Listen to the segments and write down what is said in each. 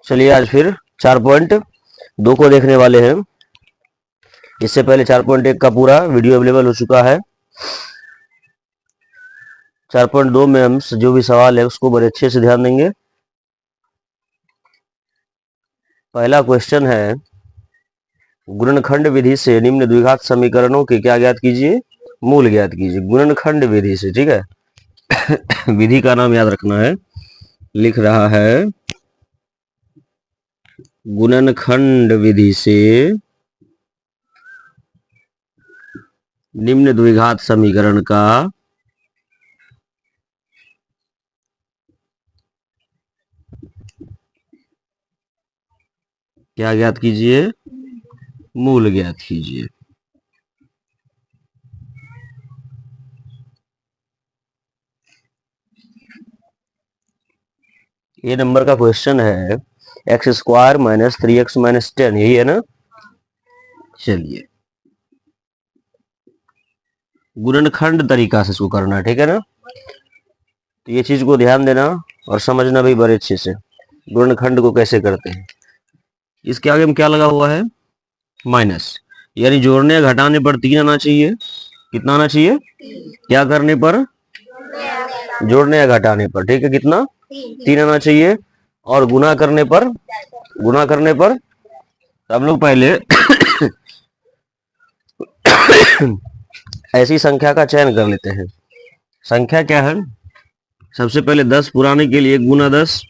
चलिए आज फिर 4.2 को देखने वाले हैं। इससे पहले 4.1 का पूरा वीडियो अवेलेबल हो चुका है। 4.2 में हम जो भी सवाल है उसको बड़े अच्छे से ध्यान देंगे। पहला क्वेश्चन है, गुणनखंड विधि से निम्न द्विघात समीकरणों के क्या ज्ञात कीजिए, मूल ज्ञात कीजिए। गुणनखंड विधि से, ठीक है। विधि का नाम याद रखना है। लिख रहा है गुणनखंड विधि से निम्न द्विघात समीकरण का क्या ज्ञात कीजिए, मूल ज्ञात कीजिए। ये नंबर का क्वेश्चन है x² - 3x - 10, यही है ना। चलिए गुणनखंड तरीका से इसको करना है, ठीक है ना। तो ये चीज को ध्यान देना और समझना भी बड़े अच्छे से, गुणनखंड को कैसे करते हैं। इसके आगे में क्या लगा हुआ है, माइनस, यानी जोड़ने या घटाने पर 3 आना चाहिए। कितना आना चाहिए, क्या करने पर, जोड़ने या घटाने पर, ठीक है। कितना, 3 आना चाहिए। और गुना करने पर, हम लोग पहले ऐसी संख्या का चयन कर लेते हैं। संख्या क्या है, सबसे पहले 10 पुराने के लिए गुना 10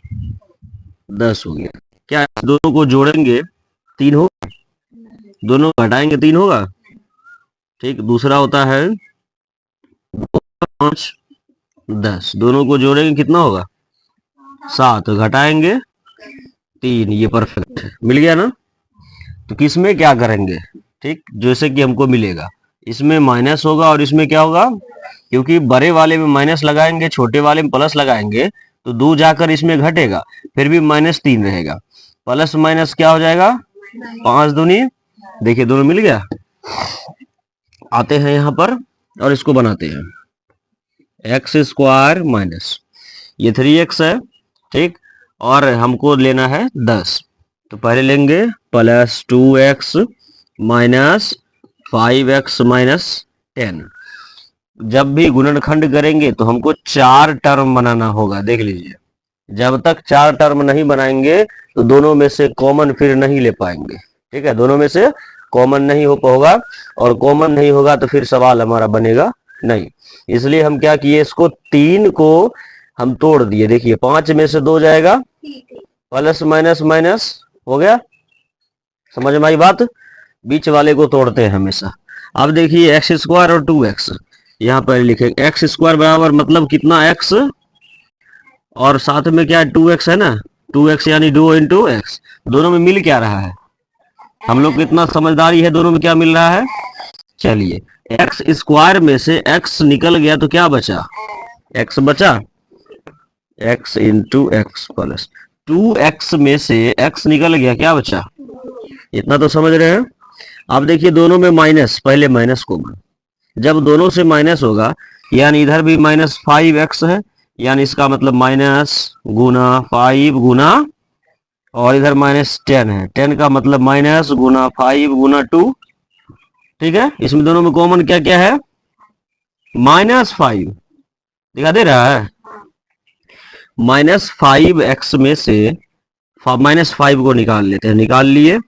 10 हो गया। क्या दोनों को जोड़ेंगे 3 होगा, दोनों घटाएंगे 3 होगा, ठीक। दूसरा होता है 5 10, दोनों को जोड़ेंगे कितना होगा 7, घटाएंगे 3, ये परफेक्ट है, मिल गया ना। तो किसमें क्या करेंगे, ठीक, जैसे कि हमको मिलेगा, इसमें माइनस होगा और इसमें क्या होगा, क्योंकि बड़े वाले में माइनस लगाएंगे, छोटे वाले में प्लस लगाएंगे, तो 2 जाकर इसमें घटेगा, फिर भी -3 रहेगा। प्लस माइनस क्या हो जाएगा, 5 दूनी, देखिए दोनों मिल गया। आते हैं यहाँ पर और इसको बनाते हैं, x² माइनस ये 3x है, ठीक, और हमको लेना है 10, तो पहले लेंगे +2x - 5x - 10। जब भी गुणनखंड करेंगे तो हमको 4 टर्म बनाना होगा, देख लीजिए। जब तक 4 टर्म नहीं बनाएंगे तो दोनों में से कॉमन फिर नहीं ले पाएंगे, ठीक है। दोनों में से कॉमन नहीं हो पाएगा, और कॉमन नहीं होगा तो फिर सवाल हमारा बनेगा नहीं। इसलिए हम क्या किए, इसको 3 को हम तोड़ दिए। देखिए 5 में से 2 जाएगा, प्लस माइनस माइनस हो गया, समझ में आई बात। बीच वाले को तोड़ते हैं हमेशा। अब देखिए x² और 2x, यहाँ पर लिखेंगे x² बराबर मतलब कितना x, और साथ में क्या 2x है ना, 2x यानी 2 × x। दोनों में मिल क्या रहा है, हम लोग कितना समझदारी है, दोनों में क्या मिल रहा है। चलिए x² में से x निकल गया तो क्या बचा, x बचा, x × x प्लस 2x में से x निकल गया, क्या बचा, इतना तो समझ रहे हैं। अब देखिए दोनों में माइनस, पहले माइनस को, जब दोनों से माइनस होगा, यानी इधर भी -5x है, यानी इसका मतलब माइनस गुना 5 गुना, और इधर -10 है, 10 का मतलब माइनस गुना 5 गुना 2, ठीक है। इसमें दोनों में कॉमन क्या क्या है, -5 दिखा दे रहा है। -5x में से -5 को निकाल लेते हैं, निकाल लिए।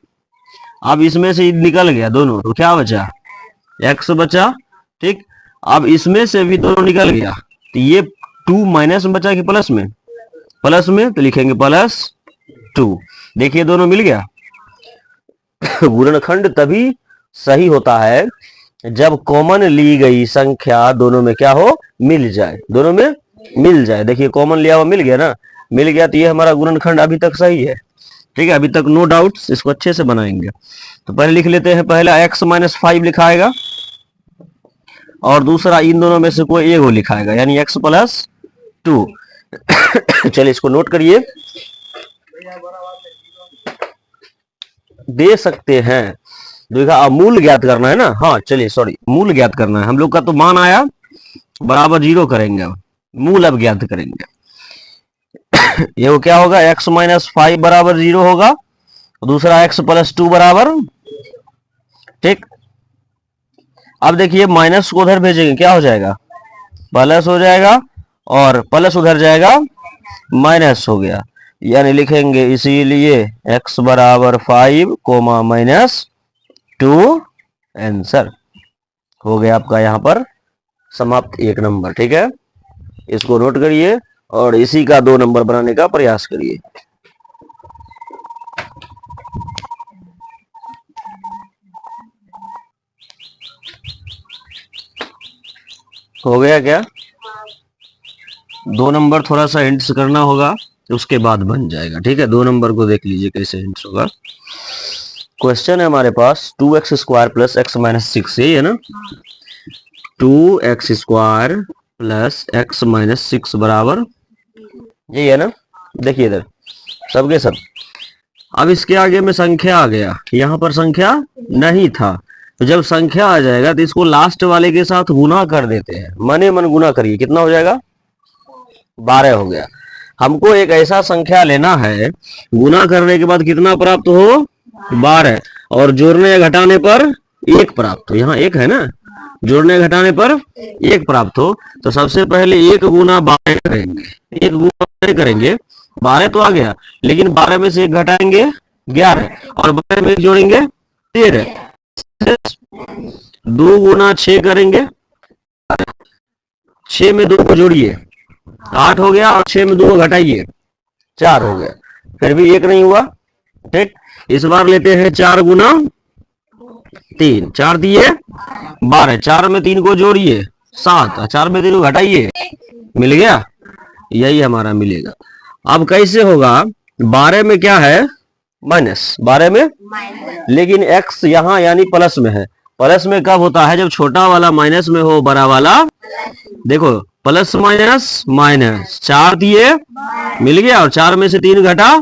अब इसमें से निकल गया दोनों, तो क्या बचा, x बचा, ठीक। अब इसमें से भी दोनों निकल गया, तो ये 2 माइनस में बचा कि प्लस में, प्लस में, तो लिखेंगे +2। देखिए दोनों मिल गया। गुणनखंड तभी सही होता है जब कॉमन ली गई संख्या दोनों में क्या हो, मिल जाए, दोनों में मिल जाए। देखिए कॉमन लिया हुआ मिल गया ना, मिल गया, तो ये हमारा गुणनखंड अभी तक सही है, ठीक है। अभी तक नो डाउट्स, इसको अच्छे से बनाएंगे। तो पहले लिख लेते हैं, पहला x - 5 लिखाएगा, और दूसरा इन दोनों में से कोई एक को लिखाएगा, यानी x + 2। चलिए इसको नोट करिए, दे सकते हैं। देखा, मूल ज्ञात करना है ना, हाँ चलिए सॉरी, मूल ज्ञात करना है हम लोग का। तो मान आया बराबर 0 करेंगे, मूल अब ज्ञात करेंगे। ये वो क्या होगा, x माइनस 5 बराबर 0 होगा, दूसरा x प्लस 2 बराबर, ठीक। अब देखिए माइनस को उधर भेजेंगे, क्या हो जाएगा, प्लस हो जाएगा, और प्लस उधर जाएगा, माइनस हो गया। यानी लिखेंगे इसीलिए x बराबर 5 कोमा माइनस 2, आंसर हो गया आपका यहाँ पर समाप्त 1 नंबर। ठीक है, इसको नोट करिए और इसी का 2 नंबर बनाने का प्रयास करिए। हो गया क्या, 2 नंबर थोड़ा सा हिंट्स करना होगा, उसके बाद बन जाएगा। ठीक है, 2 नंबर को देख लीजिए कैसे हिंट्स होगा। क्वेश्चन है हमारे पास 2x square plus x minus 6, यही है ना, 2x square plus x minus 6 बराबर, यही है ना। देखिए इधर सबके सब, अब इसके आगे में संख्या आ गया, यहाँ पर संख्या नहीं था, तो जब संख्या आ जाएगा तो इसको लास्ट वाले के साथ गुना कर देते हैं, मने मन गुना करिए, कितना हो जाएगा, 12 हो गया। हमको एक ऐसा संख्या लेना है, गुना करने के बाद कितना प्राप्त हो, 12, और जोड़ने या घटाने पर 1 प्राप्त हो, यहाँ 1 है ना, जोड़ने घटाने पर 1 प्राप्त हो, तो सबसे पहले 1 गुना 12 करेंगे, 1 गुना 12 करेंगे, 12 तो आ गया, लेकिन 12 में से 1 घटाएंगे 11, और 12 में 1 जोड़ेंगे 13, 2 गुना 6 करेंगे, 6 में 2 को जोड़िए 8 हो गया, और 6 में 2 को घटाइए 4 हो गया, फिर भी 1 नहीं हुआ। ठीक, इस बार लेते हैं 4 गुना 3, 4 दिए 12, 4 में 3 को जोड़िए 7, 4 में 3 को घटाइए, मिल गया, यही हमारा मिलेगा। अब कैसे होगा, 12 में क्या है, माइनस, 12 में लेकिन x यहाँ यानी प्लस में है, प्लस में कब होता है, जब छोटा वाला माइनस में हो, बड़ा वाला, देखो प्लस माइनस माइनस, 4 दिए मिल गया, और 4 में से 3 घटा,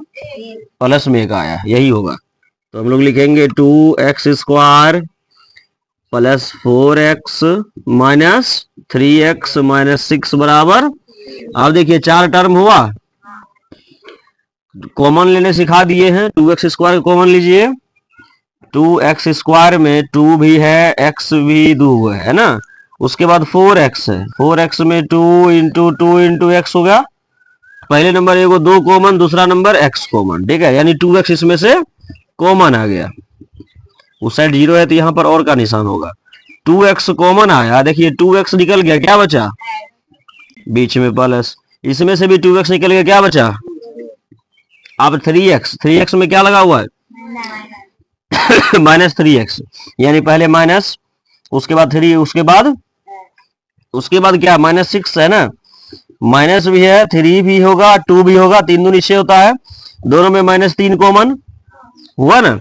प्लस में 1 आया, यही होगा। तो हम लोग लिखेंगे 2x square plus 4x minus 3x minus 6 बराबर, अब देखिए 4 टर्म हुआ, कॉमन लेने सिखा दिए हैं, 2x स्क्वायर कॉमन लीजिए, 2x स्क्वायर में 2 भी है, x भी 2 है ना, उसके बाद 4x है, 4x में 2 इंटू 2 इंटू एक्स हो गया, पहले नंबर एगो 2 कॉमन, दूसरा नंबर x कॉमन, ठीक है, यानी 2x इसमें से कॉमन आ गया, उस साइड 0 है तो यहाँ पर और का निशान होगा, 2x कॉमन आया, देखिए 2x निकल गया, क्या बचा, बीच में प्लस, इसमें से भी 2x निकल गया, क्या बचा, अब 3x में क्या लगा हुआ है माइनस 3x, यानी पहले माइनस, उसके बाद 3, उसके बाद क्या, माइनस 6 है ना, माइनस भी है, 3 भी होगा, 2 भी होगा, 3 दूनी 6 होता है, दोनों में माइनस 3 कॉमन हुआ ना,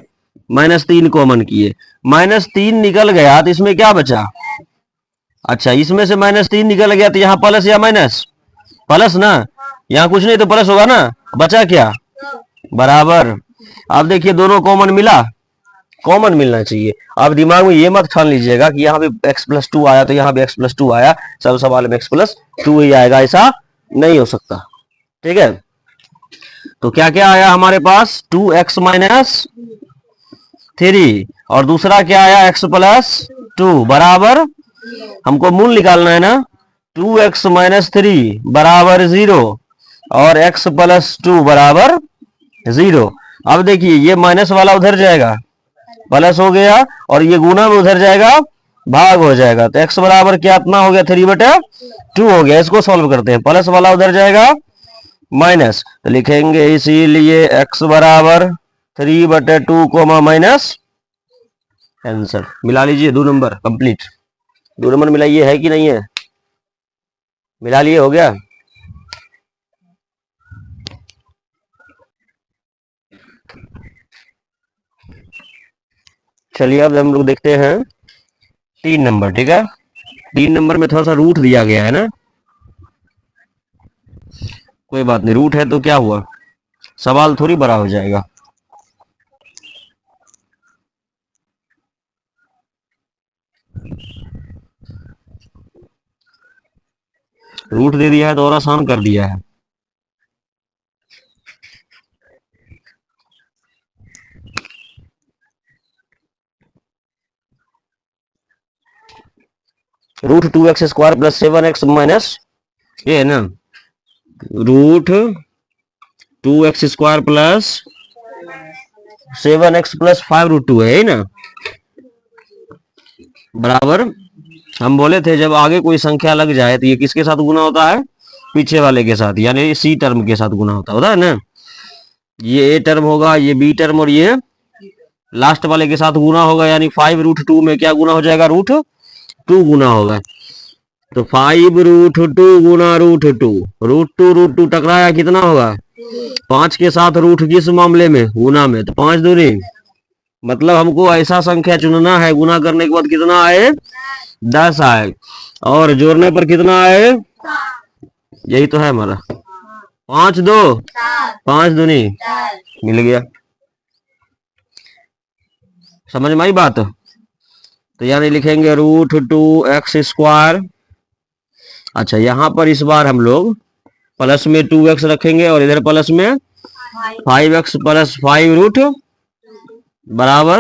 माइनस 3 कॉमन किए, माइनस 3 निकल गया, तो इसमें क्या बचा, अच्छा इसमें से माइनस 3 निकल गया, तो यहाँ प्लस या माइनस, प्लस ना, यहाँ कुछ नहीं तो प्लस होगा ना, बचा क्या, बराबर। अब देखिए दोनों कॉमन मिला, कॉमन मिलना चाहिए, अब दिमाग में ये मत ठान लीजिएगा कि यहाँ भी x प्लस 2 आया तो यहाँ भी x प्लस 2 आया, सब सवाल में x प्लस 2 ही आएगा, ऐसा नहीं हो सकता। ठीक है, तो क्या क्या आया हमारे पास, 2x माइनस 3, और दूसरा क्या आया, x प्लस 2 बराबर, हमको मूल निकालना है ना, 2x माइनस 3 बराबर 0, और x प्लस 2 बराबर 0। अब देखिए ये माइनस वाला उधर जाएगा, प्लस हो गया, और ये गुना में उधर जाएगा, भाग हो जाएगा, तो x बराबर क्या इतना हो गया, 3/2 हो गया। इसको सॉल्व करते हैं, प्लस वाला उधर जाएगा, माइनस, तो लिखेंगे इसीलिए x बराबर 3/2 कोमा माइनस, आंसर मिला लीजिए, 2 नंबर कंप्लीट, 2 नंबर मिलाइए, है कि नहीं है, मिला लिए, हो गया। चलिए अब हम लोग देखते हैं 3 नंबर। ठीक है, 3 नंबर में थोड़ा सा रूट दिया गया है ना, कोई बात नहीं, रूट है तो क्या हुआ, सवाल थोड़ी बड़ा हो जाएगा। रूट दे दिया है तो और आसान कर दिया है। √2x² प्लस 7x माइनस, ये है ना, √2x² प्लस 7x प्लस 5√2 है ना, बराबर। हम बोले थे जब आगे कोई संख्या लग जाए तो ये किसके साथ गुना होता है, पीछे वाले के साथ, यानी सी टर्म के साथ गुना होता है ना। ये ए टर्म होगा, ये बी टर्म, और ये लास्ट वाले के साथ गुना होगा, यानी 5√2 में क्या गुना हो जाएगा, √2 गुना होगा। तो 5√2 गुना √2, √2 टकराया कितना होगा, 5 के साथ रूट किस मामले में, गुना में, तो 5 दूनी, मतलब हमको ऐसा संख्या चुनना है गुना करने के बाद कितना आए, 10 आए, और जोड़ने पर कितना आए, यही तो है हमारा, 5 2 5 दूनी, मिल गया। समझ में आई बात। तो यानी लिखेंगे √2x²। अच्छा, यहां पर इस बार हम लोग प्लस में 2x रखेंगे और इधर प्लस में 5x प्लस 5 बराबर।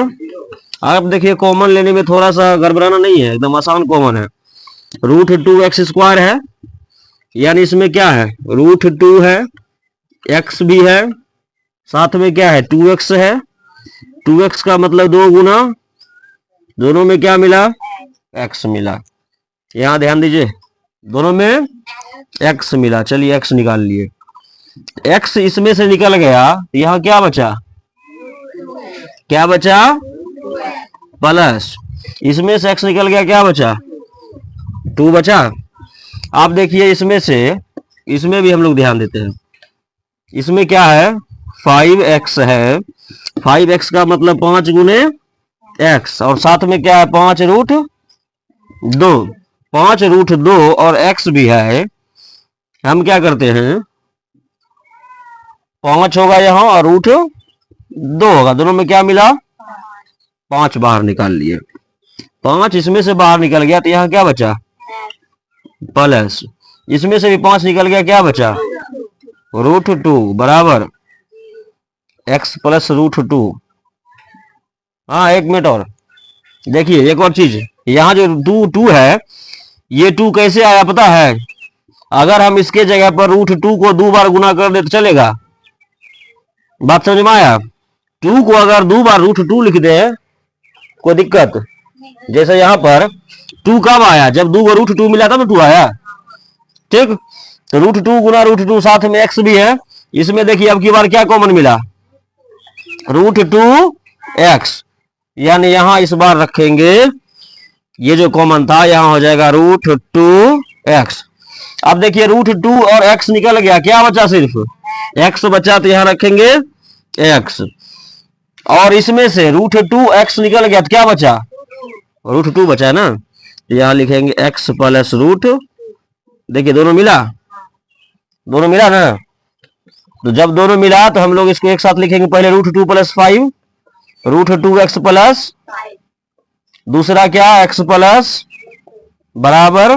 अब देखिए कॉमन लेने में थोड़ा सा गड़बड़ाना नहीं है, एकदम आसान कॉमन है। √2x² है, यानी इसमें क्या है, √2 है, x भी है, साथ में क्या है, 2x है। 2x का मतलब 2 गुना, दोनों में क्या मिला, x मिला। यहां ध्यान दीजिए, दोनों में x मिला। चलिए x निकाल लिए, x इसमें से निकल गया, यहां क्या बचा, क्या बचा, प्लस, इसमें से x निकल गया, क्या बचा, 2 बचा। आप देखिए इसमें से, इसमें भी हम लोग ध्यान देते हैं, इसमें क्या है, 5x है, 5x का मतलब 5 गुने x, और साथ में क्या है, 5√2, 5√2 और x भी है। हम क्या करते हैं, 5 होगा यहाँ और √2 होगा, दोनों में क्या मिला, 5 बाहर निकाल लिए, 5 इसमें से बाहर निकल गया, तो यहाँ क्या बचा, प्लस, इसमें से भी 5 निकल गया, क्या बचा, √2 बराबर x प्लस √2। हाँ, एक मिनट और देखिए, एक और चीज, यहाँ जो 2 है, ये 2 कैसे आया पता है, अगर हम इसके जगह पर √2 को 2 बार गुना कर दे तो चलेगा, बात समझ में आया। 2 को अगर 2 बार √2 लिख दे, कोई दिक्कत, जैसे यहाँ पर 2 कब आया, जब 2 को √2 मिला था तो 2 आया, ठीक। तो √2 गुना √2, साथ में x भी है। इसमें देखिए अब की बार क्या कॉमन मिला, √2x, यानी यहां इस बार रखेंगे, ये जो कॉमन था यहां हो जाएगा √2x। अब देखिए √2 और x निकल गया, क्या बचा, सिर्फ x बचा, तो यहां रखेंगे x, और इसमें से √2x निकल गया, तो क्या बचा, √2 बचा है ना, यहां लिखेंगे x प्लस √, देखिए दोनों मिला, दोनों मिला ना। तो जब दोनों मिला तो हम लोग इसको एक साथ लिखेंगे, पहले √2 प्लस 5, √2x प्लस, दूसरा क्या, x प्लस, बराबर,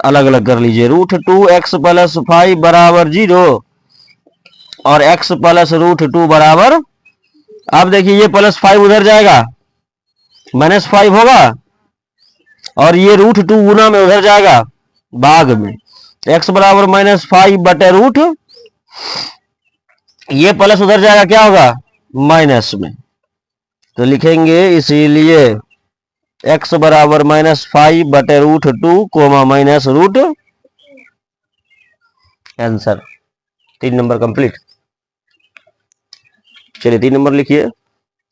अलग अलग कर लीजिए, √2x प्लस 5 बराबर 0, और x प्लस √2 बराबर। अब देखिए ये प्लस 5 उधर जाएगा, -5 होगा, और ये √2 गुना में उधर जाएगा, भाग में, x बराबर -5 बटे √, ये प्लस उधर जाएगा, क्या होगा, माइनस में, तो लिखेंगे इसीलिए x बराबर -5 बटे √2 comma minus √, answer 3 number complete. चलिए 3 नंबर लिखिए,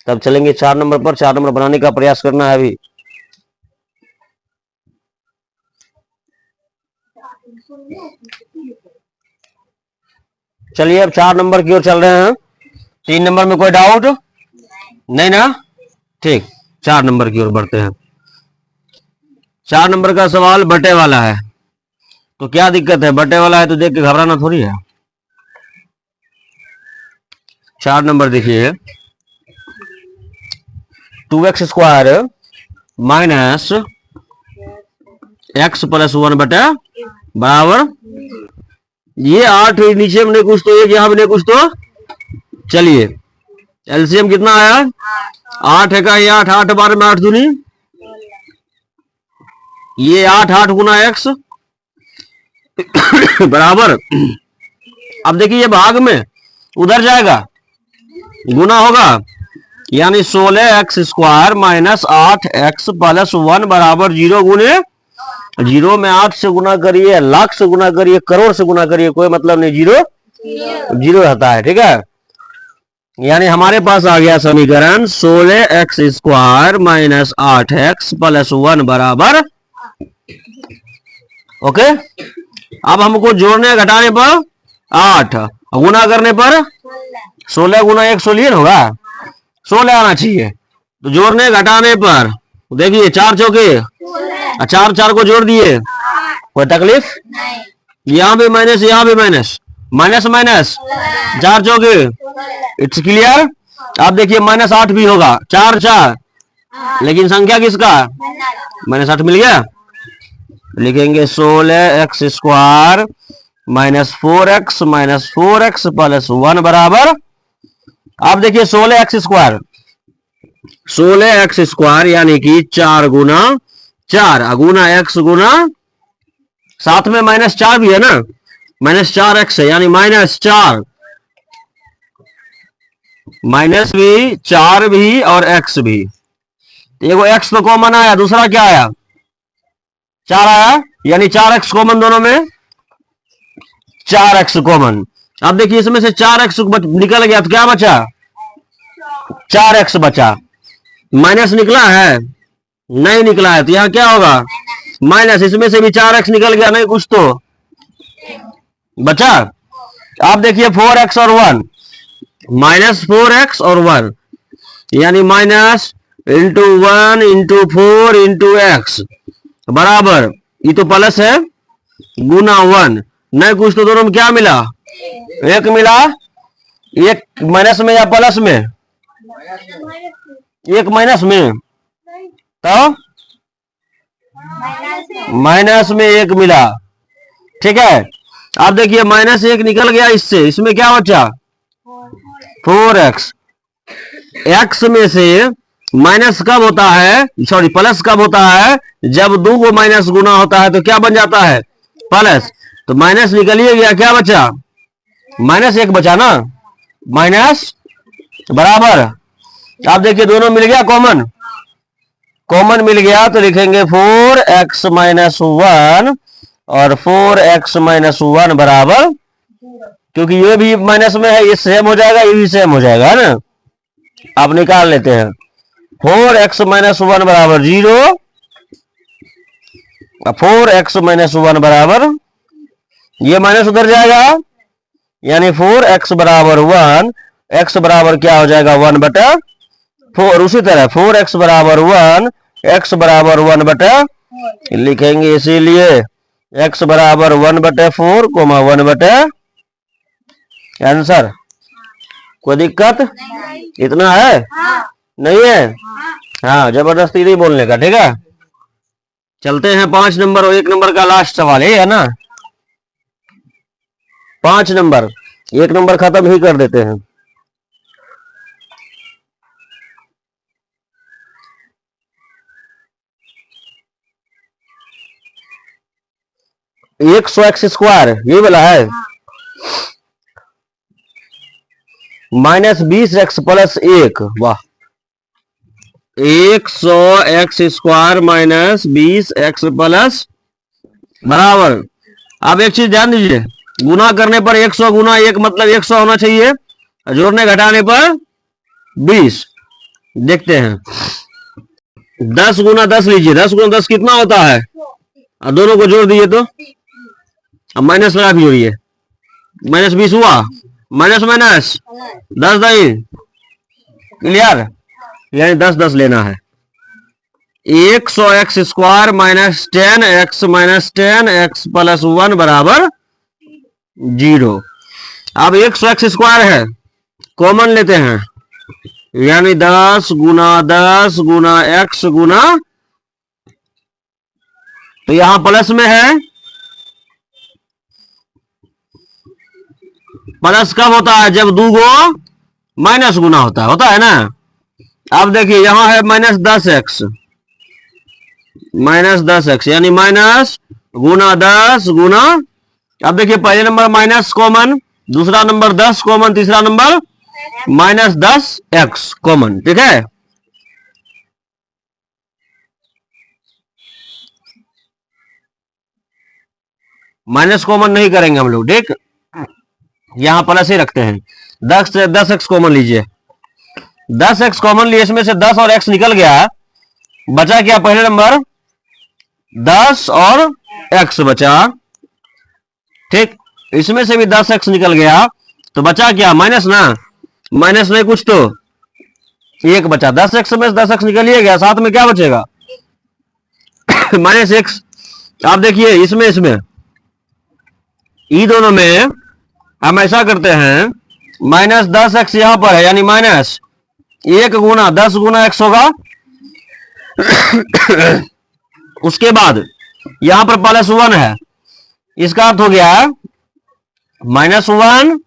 तब चलेंगे 4 नंबर पर। 4 नंबर बनाने का प्रयास करना है अभी। चलिए अब 4 नंबर की ओर चल रहे हैं। 3 नंबर में कोई डाउट नहीं ना, ठीक, 4 नंबर की ओर बढ़ते हैं। 4 नंबर का सवाल बटे वाला है, तो क्या दिक्कत है, बटे वाला है तो देख के घबराना थोड़ी है। 4 नंबर देखिए, 2x² माइनस x प्लस 1 बटे बराबर, ये 8 नीचे में कुछ तो 1 यहां में कुछ तो, चलिए एलसीएम कितना आया, 8 है का, 8 8 बार में 8 दूनी, ये 8 8 गुना x बराबर, अब देखिए ये भाग में उधर जाएगा, गुना होगा, यानी 16x² माइनस 8x प्लस 1 बराबर 0 गुने 0 में 8 से गुना करिए, लाख से गुना करिए, करोड़ से गुना करिए, कोई मतलब नहीं, जीरो जीरो रहता है। ठीक है, यानी हमारे पास आ गया समीकरण 16x² माइनस 8x प्लस 1 बराबर, ओके। अब हमको जोड़ने घटाने पर 8, गुना करने पर 16 गुना 1 16 होगा, 16 आना चाहिए। तो जोड़ने घटाने पर देखिए 4 चौके 4 4 को जोड़ दिए, कोई तकलीफ, यहाँ भी माइनस यहाँ भी माइनस, माइनस माइनस 4 चौके, इट्स क्लियर। आप देखिए माइनस 8 भी होगा, 4 4, लेकिन संख्या किसका, माइनस 8 मिल गया। लिखेंगे 16x² माइनस 4x प्लस 1 बराबर, आप देखिए 16x² यानी कि 4 गुना 4 गुना x गुना, साथ में माइनस 4 भी है ना, माइनस 4x है, यानी माइनस 4, माइनस भी 4 भी और x भी, एगो x तो कॉमन आया, दूसरा क्या आया, 4 आया, यानी 4x कॉमन, दोनों में 4x कॉमन। अब देखिए इसमें से 4x निकल गया तो क्या बचा, 4x बचा, माइनस निकला है, नहीं निकला है, तो यहां क्या होगा, माइनस, इसमें से भी 4x निकल गया, नहीं कुछ तो बचा। आप देखिए 4x और 1, माइनस 4x और 1, यानी minus into 1 into 4 into x बराबर, ये तो प्लस है, गुना 1, नहीं कुछ तो, दोनों में क्या मिला, 1 मिला, एक माइनस में या प्लस में, एक माइनस में, तो माइनस में 1 मिला। ठीक है, आप देखिए माइनस 1 निकल गया इससे, इसमें क्या बचा, 4x, x में से माइनस कब होता है, सॉरी प्लस कब होता है, जब 2 को माइनस गुना होता है तो क्या बन जाता है, प्लस, तो माइनस निकलिए गया, क्या बचा, माइनस 1 बचा ना, माइनस बराबर, आप देखिए दोनों मिल गया कॉमन, कॉमन मिल गया, तो लिखेंगे 4x माइनस 1 और 4x माइनस 1 बराबर, क्योंकि ये भी माइनस में है, ये सेम हो जाएगा, ये भी सेम हो जाएगा, है ना। आप निकाल लेते हैं, 4x माइनस 1 बराबर 0, 4x माइनस 1 बराबर, ये माइनस उधर जाएगा, यानी 4x बराबर 1, x बराबर क्या हो जाएगा, 1 बटा 4, उसी तरह 4x बराबर 1, x बराबर 1 बटा, लिखेंगे इसीलिए x बराबर 1 बटे 4, 1 बटे, आंसर। कोई दिक्कत इतना है, नहीं है, हाँ जबरदस्ती नहीं बोलने का, ठीक है। चलते हैं 5 नंबर और 1 नंबर का लास्ट सवाल है ना, 5 नंबर, 1 नंबर खत्म ही कर देते हैं। एक 100x² ये वाला है, माइनस 20x प्लस 1, वाह, 100x² माइनस 20x प्लस बराबर। अब एक चीज ध्यान दीजिए, गुना करने पर 100 गुना 1 मतलब 100 होना चाहिए, जोड़ने घटाने पर 20। देखते हैं, 10 गुना 10 लीजिए, 10 गुना 10 कितना होता है, और दोनों को जोड़ दीजिए तो, अब माइनस लगा भी जोड़िए, माइनस 20 हुआ, माइनस माइनस 10 नहीं, क्लियर, यानी 10 10 लेना है। 100x² माइनस 10x प्लस 1 बराबर 0। अब 100x² है, कॉमन लेते हैं, यानी 10 गुना x गुना, तो यहां प्लस में है, प्लस कब होता है, जब 2 को माइनस गुना होता है ना। अब देखिए यहां है माइनस 10x, माइनस 10x, यानी माइनस गुना 10 गुना, अब देखिए पहले नंबर माइनस कॉमन, दूसरा नंबर 10 कॉमन, तीसरा नंबर माइनस 10x कॉमन, ठीक है। माइनस कॉमन नहीं करेंगे हम लोग, ठीक, यहां प्लस ही रखते हैं। 10 से 10x कॉमन लीजिए, 10x कॉमन लिए, इसमें से 10 और x निकल गया, बचा क्या पहले नंबर 10 और x बचा, ठीक, इसमें से भी 10x निकल गया, तो बचा क्या माइनस ना, माइनस नहीं कुछ तो एक बचा, 10x में 10x निकल ही गया, साथ में क्या बचेगा माइनस x। आप देखिए इसमें ई दोनों में हम ऐसा करते हैं, माइनस 10x यहां पर है, यानी माइनस 1 गुना 10 गुना x होगा उसके बाद यहां पर प्लस 1 है, इसका अर्थ हो गया माइनस 1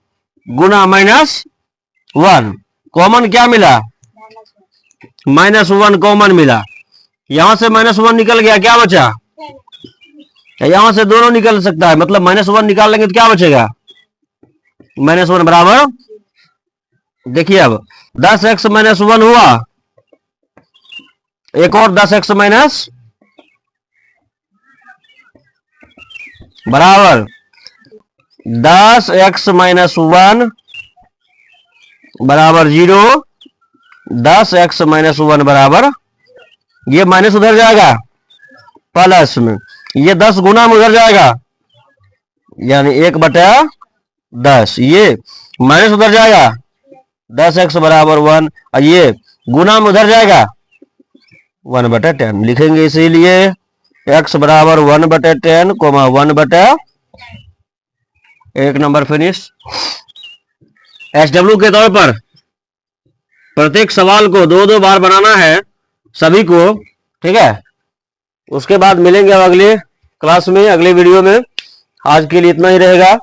गुना माइनस 1, कॉमन क्या मिला, माइनस 1 कॉमन मिला, यहां से माइनस 1 निकल गया, क्या बचा, यहां से दोनों निकल सकता है, मतलब माइनस 1 निकाल लेंगे तो क्या बचेगा, माइनस 1 बराबर, देखिए अब 10x माइनस 1 हुआ, एक और 10x माइनस बराबर 10x माइनस 1 बराबर 0, 10x माइनस 1 बराबर, ये माइनस उधर जाएगा प्लस में, ये 10 गुना में उधर जाएगा, यानी 1/10, ये माइनस उधर जाएगा 10x बराबर 1, और ये गुना में उधर जाएगा 1/10 लिखेंगे, इसीलिए x बराबर 1/10 कोमा 1/, एक नंबर फिनिश। SW के तौर पर प्रत्येक सवाल को 2-2 बार बनाना है सभी को, ठीक है। उसके बाद मिलेंगे अब अगले क्लास में, अगले वीडियो में। आज के लिए इतना ही रहेगा।